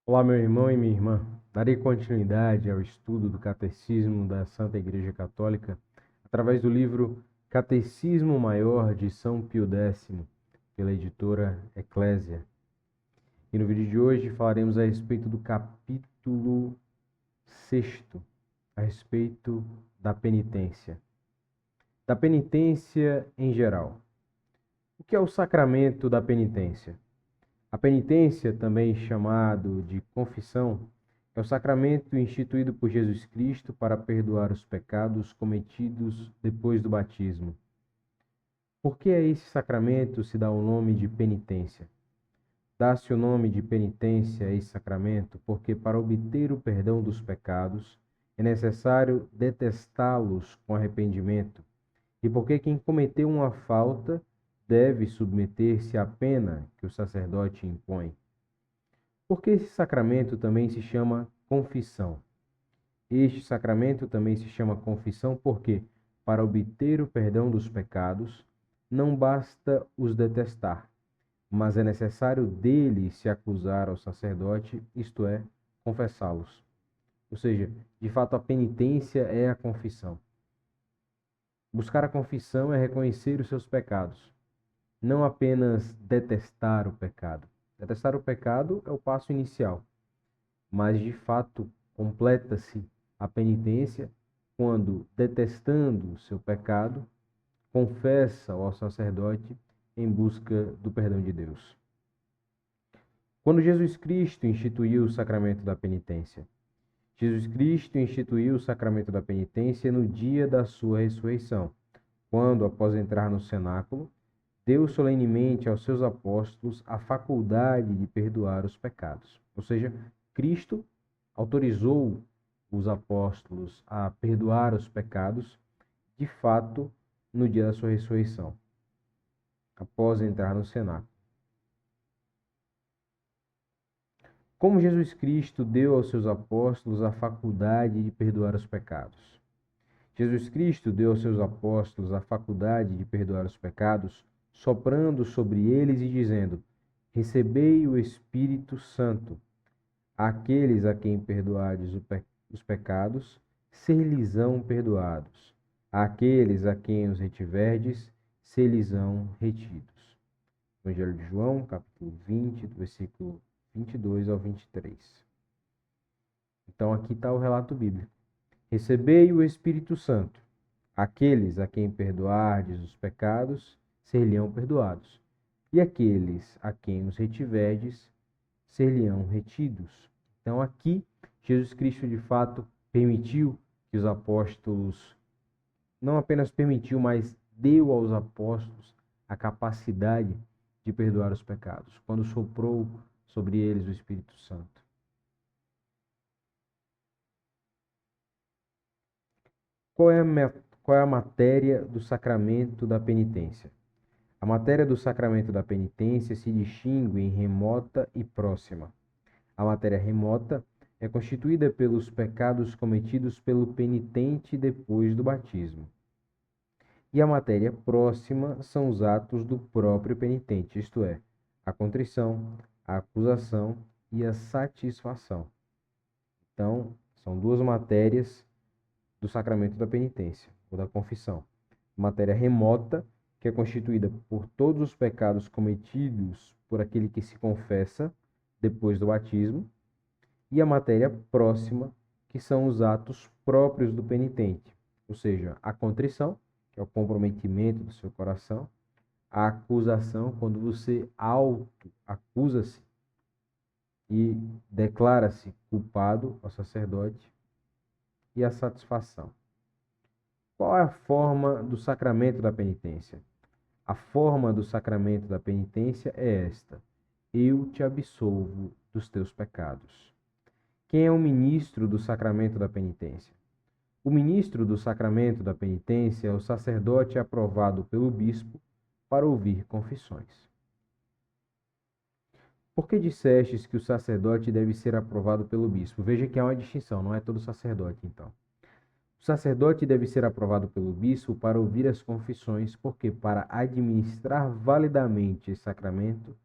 Olá, meu irmão e minha irmã. Darei continuidade ao estudo do Catecismo da Santa Igreja Católica através do livro Catecismo Maior de São Pio X, pela editora Eclésia. E no vídeo de hoje falaremos a respeito do capítulo 6º, a respeito da penitência. Da penitência em geral. O que é o sacramento da penitência? A penitência, também chamado de confissão, é o sacramento instituído por Jesus Cristo para perdoar os pecados cometidos depois do batismo. Por que a esse sacramento se dá o nome de penitência? Dá-se o nome de penitência a esse sacramento porque, para obter o perdão dos pecados, é necessário detestá-los com arrependimento, e porque quem cometeu uma falta deve submeter-se à pena que o sacerdote impõe. Porque esse sacramento também se chama confissão. Este sacramento também se chama confissão porque, para obter o perdão dos pecados, não basta os detestar, mas é necessário deles se acusar ao sacerdote, isto é, confessá-los. Ou seja, de fato, a penitência é a confissão. Buscar a confissão é reconhecer os seus pecados, não apenas detestar o pecado. Detestar o pecado é o passo inicial, mas de fato completa-se a penitência quando, detestando o seu pecado, confessa ao sacerdote em busca do perdão de Deus. Quando Jesus Cristo instituiu o sacramento da penitência? Jesus Cristo instituiu o sacramento da penitência no dia da sua ressurreição, quando, após entrar no cenáculo, deu solenemente aos seus apóstolos a faculdade de perdoar os pecados. Ou seja, Cristo autorizou os apóstolos a perdoar os pecados, de fato, no dia da sua ressurreição, após entrar no cenáculo. Como Jesus Cristo deu aos seus apóstolos a faculdade de perdoar os pecados? Jesus Cristo deu aos seus apóstolos a faculdade de perdoar os pecados, soprando sobre eles e dizendo: Recebei o Espírito Santo. Àqueles a quem perdoardes os pecados, ser-lhes-ão perdoados. Àqueles a quem os retiverdes, ser-lhes-ão retidos. Evangelho de João, capítulo 20, do versículo 22 ao 23. Então aqui está o relato bíblico. Recebei o Espírito Santo. Aqueles a quem perdoardes os pecados, ser-lhe-ão perdoados. E aqueles a quem os retiverdes, ser-lhe-ão retidos. Então aqui, Jesus Cristo de fato permitiu que os apóstolos, não apenas permitiu, mas deu aos apóstolos a capacidade de perdoar os pecados, quando soprou sobre eles o Espírito Santo. Qual é a matéria do sacramento da penitência? A matéria do sacramento da penitência se distingue em remota e próxima. A matéria remota é constituída pelos pecados cometidos pelo penitente depois do batismo. E a matéria próxima são os atos do próprio penitente, isto é, a contrição, a acusação e a satisfação. Então, são duas matérias do sacramento da penitência, ou da confissão. Matéria remota, que é constituída por todos os pecados cometidos por aquele que se confessa depois do batismo, e a matéria próxima, que são os atos próprios do penitente, ou seja, a contrição, que é o comprometimento do seu coração, a acusação, quando você auto-acusa-se e declara-se culpado ao sacerdote, e a satisfação. Qual é a forma do sacramento da penitência? A forma do sacramento da penitência é esta: eu te absolvo dos teus pecados. Quem é o ministro do sacramento da penitência? O ministro do sacramento da penitência é o sacerdote aprovado pelo bispo para ouvir confissões. Por que dissestes que o sacerdote deve ser aprovado pelo bispo? Veja que há uma distinção, não é todo sacerdote, então. O sacerdote deve ser aprovado pelo bispo para ouvir as confissões, porque para administrar validamente esse sacramento,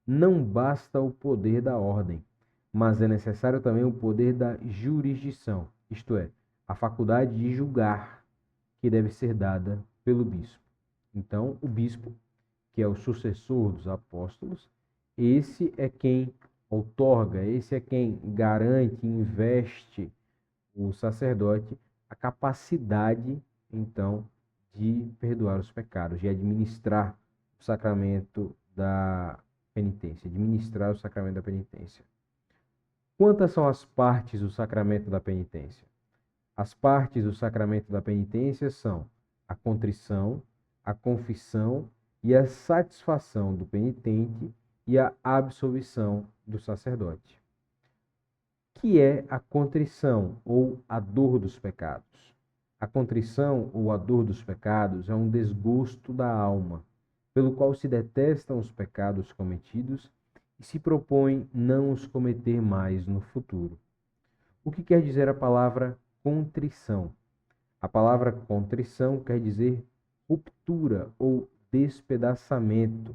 não basta o poder da ordem, mas é necessário também o poder da jurisdição, isto é, a faculdade de julgar, que deve ser dada pelo bispo. Então, o bispo, que é o sucessor dos apóstolos, esse é quem outorga, esse é quem garante, investe o sacerdote a capacidade, então, de perdoar os pecados, de administrar o sacramento da penitência, administrar o sacramento da penitência. Quantas são as partes do sacramento da penitência? As partes do sacramento da penitência são a contrição, a confissão e a satisfação do penitente e a absolvição do sacerdote. Que é a contrição ou a dor dos pecados? A contrição ou a dor dos pecados é um desgosto da alma, pelo qual se detestam os pecados cometidos e se propõe não os cometer mais no futuro. O que quer dizer a palavra contrição? A palavra contrição quer dizer ruptura ou despedaçamento,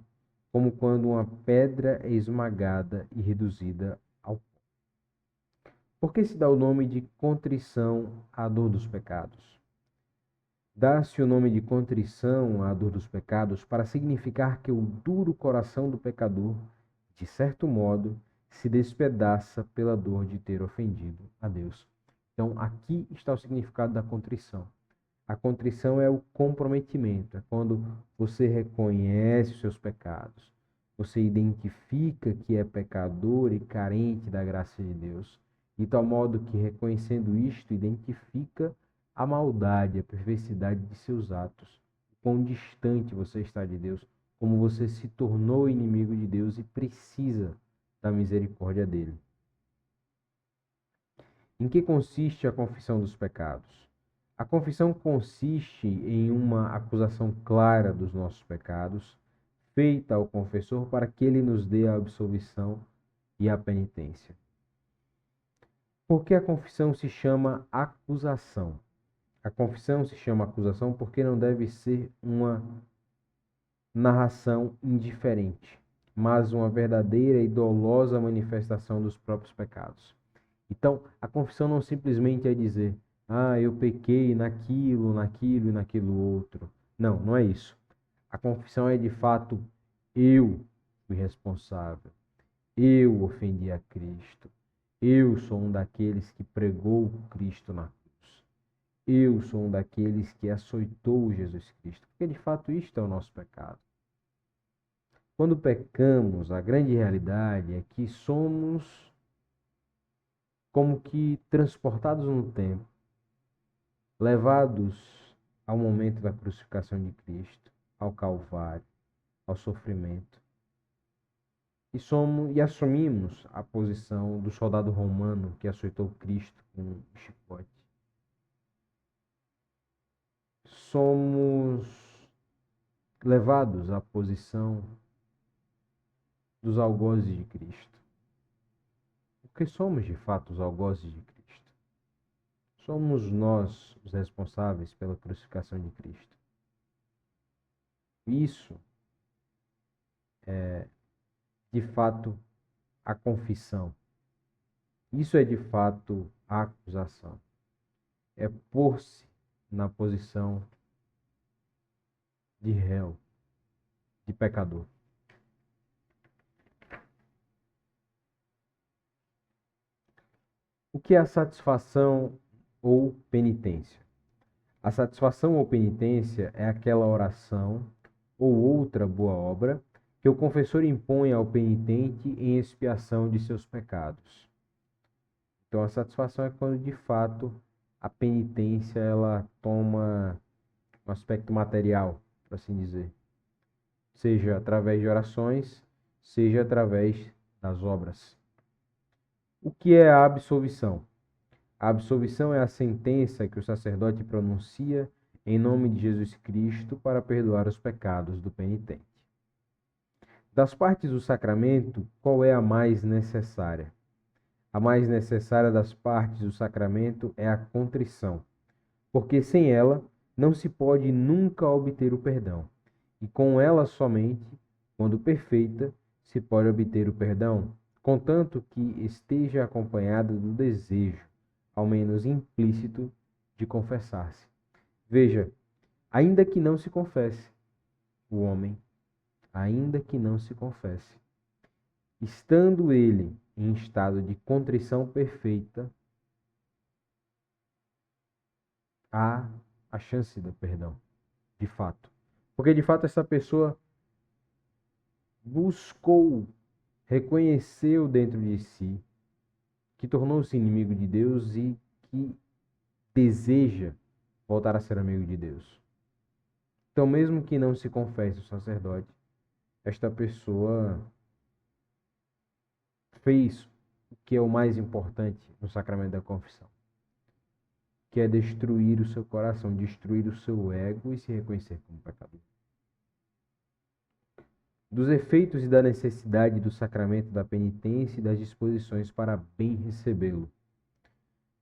como quando uma pedra é esmagada e reduzida ao pó. Por que se dá o nome de contrição à dor dos pecados? Dá-se o nome de contrição à dor dos pecados para significar que o duro coração do pecador, de certo modo, se despedaça pela dor de ter ofendido a Deus. Então, aqui está o significado da contrição. A contrição é o comprometimento, é quando você reconhece os seus pecados, você identifica que é pecador e carente da graça de Deus, de tal modo que, reconhecendo isto, identifica a maldade, a perversidade de seus atos, o quão distante você está de Deus, como você se tornou inimigo de Deus e precisa da misericórdia dele. Em que consiste a confissão dos pecados? A confissão consiste em uma acusação clara dos nossos pecados, feita ao confessor para que ele nos dê a absolvição e a penitência. Por que a confissão se chama acusação? A confissão se chama acusação porque não deve ser uma narração indiferente, mas uma verdadeira e dolosa manifestação dos próprios pecados. Então, a confissão não simplesmente é dizer, eu pequei naquilo, naquilo e naquilo outro. Não, não é isso. A confissão é de fato, eu fui responsável. Eu ofendi a Cristo. Eu sou um daqueles que pregou Cristo na cruz. Eu sou um daqueles que açoitou Jesus Cristo. Porque de fato isto é o nosso pecado. Quando pecamos, a grande realidade é que somos como que transportados no tempo, levados ao momento da crucificação de Cristo, ao Calvário, ao sofrimento. E assumimos a posição do soldado romano que açoitou Cristo com um chicote. Somos levados à posição dos algozes de Cristo. Porque somos de fato os algozes de Cristo. Somos nós os responsáveis pela crucificação de Cristo. Isso é, de fato, a confissão. Isso é, de fato, a acusação. É pôr-se na posição de réu, de pecador. O que é a satisfação ou penitência? A satisfação ou penitência é aquela oração ou outra boa obra que o confessor impõe ao penitente em expiação de seus pecados. Então, a satisfação é quando, de fato, a penitência ela toma um aspecto material, por assim dizer. Seja através de orações, seja através das obras. O que é a absolvição? A absolvição é a sentença que o sacerdote pronuncia em nome de Jesus Cristo para perdoar os pecados do penitente. Das partes do sacramento, qual é a mais necessária? A mais necessária das partes do sacramento é a contrição, porque sem ela não se pode nunca obter o perdão, e com ela somente, quando perfeita, se pode obter o perdão, contanto que esteja acompanhada do desejo, ao menos implícito, de confessar-se. Veja, ainda que não se confesse, o homem, ainda que não se confesse, estando ele em estado de contrição perfeita, há a chance do perdão, de fato. Porque de fato essa pessoa buscou, reconheceu dentro de si que tornou-se inimigo de Deus e que deseja voltar a ser amigo de Deus. Então, mesmo que não se confesse o sacerdote, esta pessoa fez o que é o mais importante no sacramento da confissão, que é destruir o seu coração, destruir o seu ego e se reconhecer como pecador. Dos efeitos e da necessidade do sacramento da penitência e das disposições para bem recebê-lo.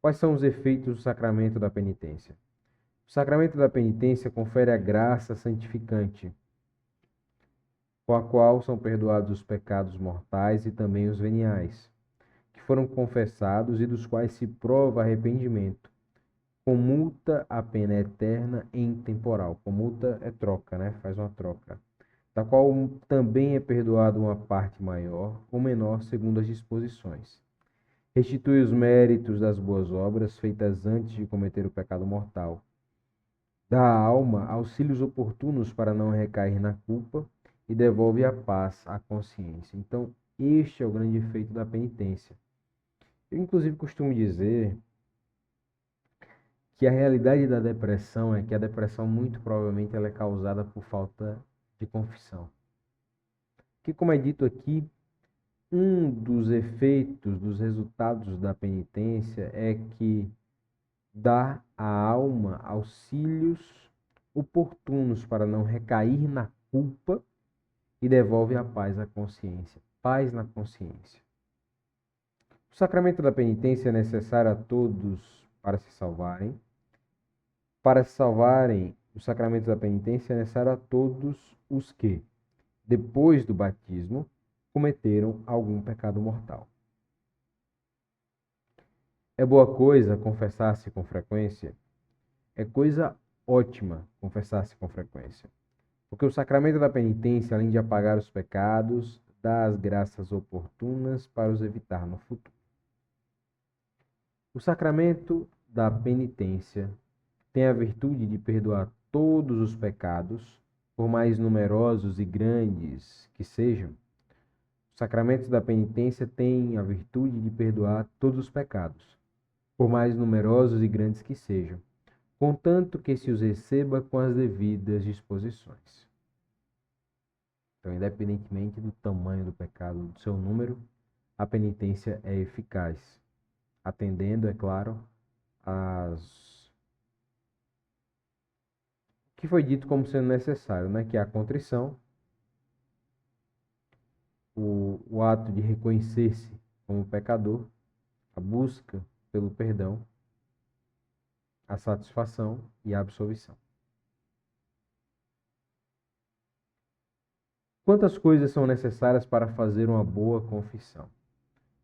Quais são os efeitos do sacramento da penitência? O sacramento da penitência confere a graça santificante, com a qual são perdoados os pecados mortais e também os veniais, que foram confessados e dos quais se prova arrependimento. Comulta a pena eterna e intemporal. Comulta é troca, né? Faz uma troca. Da qual também é perdoado uma parte maior ou menor segundo as disposições. Restitui os méritos das boas obras feitas antes de cometer o pecado mortal. Dá à alma auxílios oportunos para não recair na culpa e devolve a paz à consciência. Então, este é o grande efeito da penitência. Eu, inclusive, costumo dizer que a realidade da depressão é que a depressão, muito provavelmente, ela é causada por falta de confissão. Que, como é dito aqui, um dos efeitos, dos resultados da penitência é que dá à alma auxílios oportunos para não recair na culpa e devolve a paz à consciência. Paz na consciência. O sacramento da penitência é necessário a todos para se salvarem. Para se salvarem, o sacramento da penitência é necessário a todos os que, depois do batismo, cometeram algum pecado mortal. É boa coisa confessar-se com frequência? É coisa ótima confessar-se com frequência. Porque o sacramento da penitência, além de apagar os pecados, dá as graças oportunas para os evitar no futuro. O sacramento da penitência tem a virtude de perdoar todos os pecados, por mais numerosos e grandes que sejam. O sacramento da penitência tem a virtude de perdoar todos os pecados, por mais numerosos e grandes que sejam, contanto que se os receba com as devidas disposições. Então, independentemente do tamanho do pecado, do seu número, a penitência é eficaz, atendendo, é claro, às que foi dito como sendo necessário, né? Que é a contrição, o ato de reconhecer-se como pecador, a busca pelo perdão, a satisfação e a absolvição. Quantas coisas são necessárias para fazer uma boa confissão?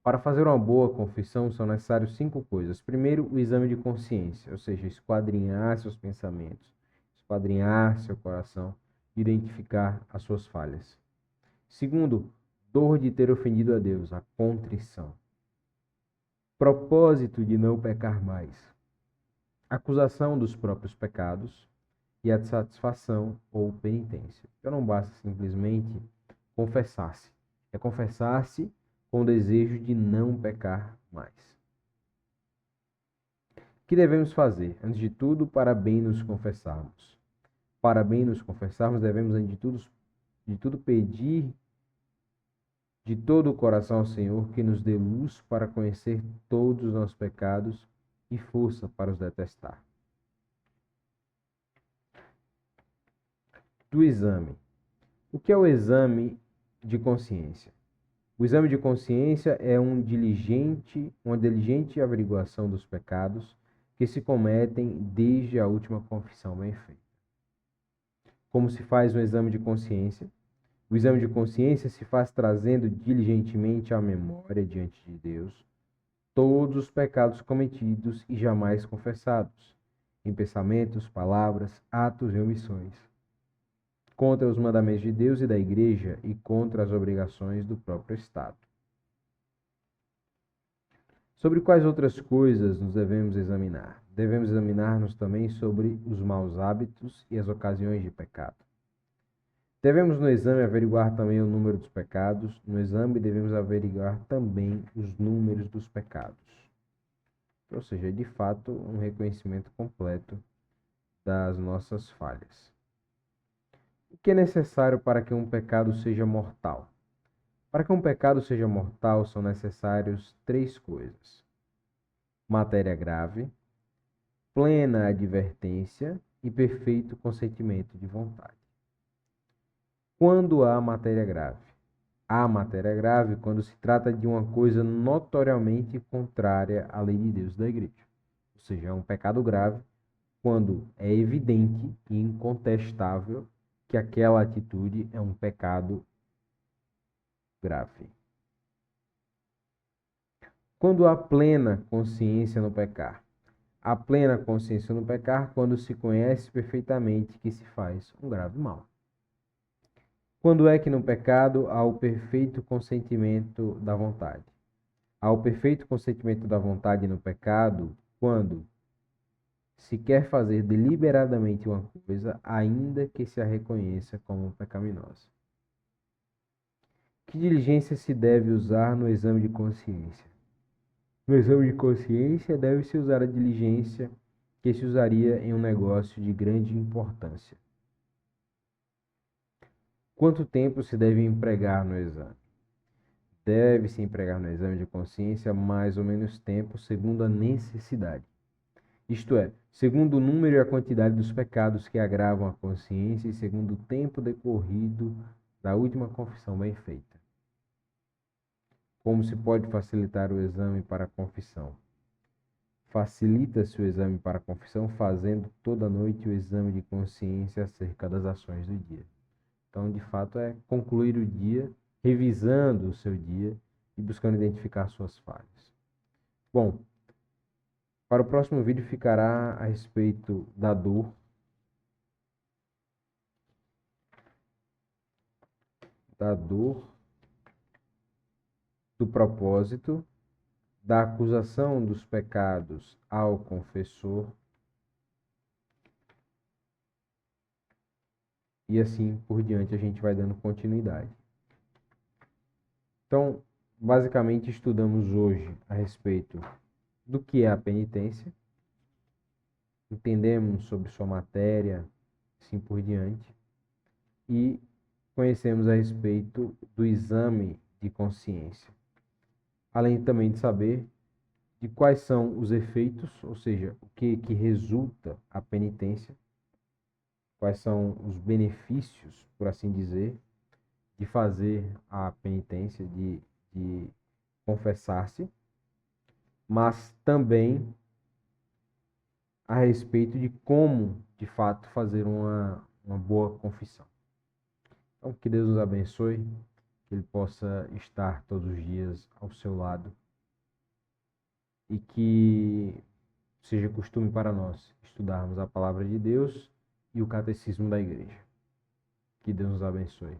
Para fazer uma boa confissão são necessárias 5 coisas. Primeiro, o exame de consciência, ou seja, esquadrinhar seus pensamentos, esquadrinhar seu coração, identificar as suas falhas. Segundo, dor de ter ofendido a Deus, a contrição. Propósito de não pecar mais. Acusação dos próprios pecados e a satisfação ou penitência. Então não basta simplesmente confessar-se. É confessar-se com o desejo de não pecar mais. O que devemos fazer? Antes de tudo, para bem nos confessarmos. Para bem nos confessarmos, devemos, antes de tudo pedir de todo o coração ao Senhor que nos dê luz para conhecer todos os nossos pecados e força para os detestar. Do exame. O que é o exame de consciência? O exame de consciência é uma diligente averiguação dos pecados que se cometem desde a última confissão bem feita. Como se faz um exame de consciência? O exame de consciência se faz trazendo diligentemente à memória diante de Deus todos os pecados cometidos e jamais confessados, em pensamentos, palavras, atos e omissões, contra os mandamentos de Deus e da Igreja e contra as obrigações do próprio Estado. Sobre quais outras coisas nos devemos examinar? Devemos examinar-nos também sobre os maus hábitos e as ocasiões de pecado. Devemos no exame averiguar também o número dos pecados. No exame devemos averiguar também os números dos pecados. Ou seja, de fato, um reconhecimento completo das nossas falhas. O que é necessário para que um pecado seja mortal? Para que um pecado seja mortal, são necessários 3 coisas: matéria grave, plena advertência e perfeito consentimento de vontade. Quando há matéria grave? Há matéria grave quando se trata de uma coisa notoriamente contrária à lei de Deus e da Igreja. Ou seja, é um pecado grave quando é evidente e incontestável que aquela atitude é um pecado grave. Quando há plena consciência no pecar? Há plena consciência no pecar quando se conhece perfeitamente que se faz um grave mal. Quando é que no pecado há o perfeito consentimento da vontade? Há o perfeito consentimento da vontade no pecado quando se quer fazer deliberadamente uma coisa, ainda que se a reconheça como pecaminosa. Que diligência se deve usar no exame de consciência? No exame de consciência deve-se usar a diligência que se usaria em um negócio de grande importância. Quanto tempo se deve empregar no exame? Deve-se empregar no exame de consciência mais ou menos tempo, segundo a necessidade. Isto é, segundo o número e a quantidade dos pecados que agravam a consciência e segundo o tempo decorrido da última confissão bem feita. Como se pode facilitar o exame para a confissão? Facilita-se o exame para a confissão fazendo toda noite o exame de consciência acerca das ações do dia. Então, de fato, é concluir o dia, revisando o seu dia e buscando identificar suas falhas. Bom, para o próximo vídeo ficará a respeito da dor, do propósito, da acusação dos pecados ao confessor e assim por diante a gente vai dando continuidade. Então, basicamente estudamos hoje a respeito do que é a penitência, entendemos sobre sua matéria, assim por diante, e conhecemos a respeito do exame de consciência. Além também de saber de quais são os efeitos, ou seja, o que resulta a penitência, quais são os benefícios, por assim dizer, de fazer a penitência, de confessar-se, mas também a respeito de como, de fato, fazer uma boa confissão. Então, que Deus nos abençoe, que Ele possa estar todos os dias ao seu lado e que seja costume para nós estudarmos a palavra de Deus e o catecismo da igreja. Que Deus nos abençoe.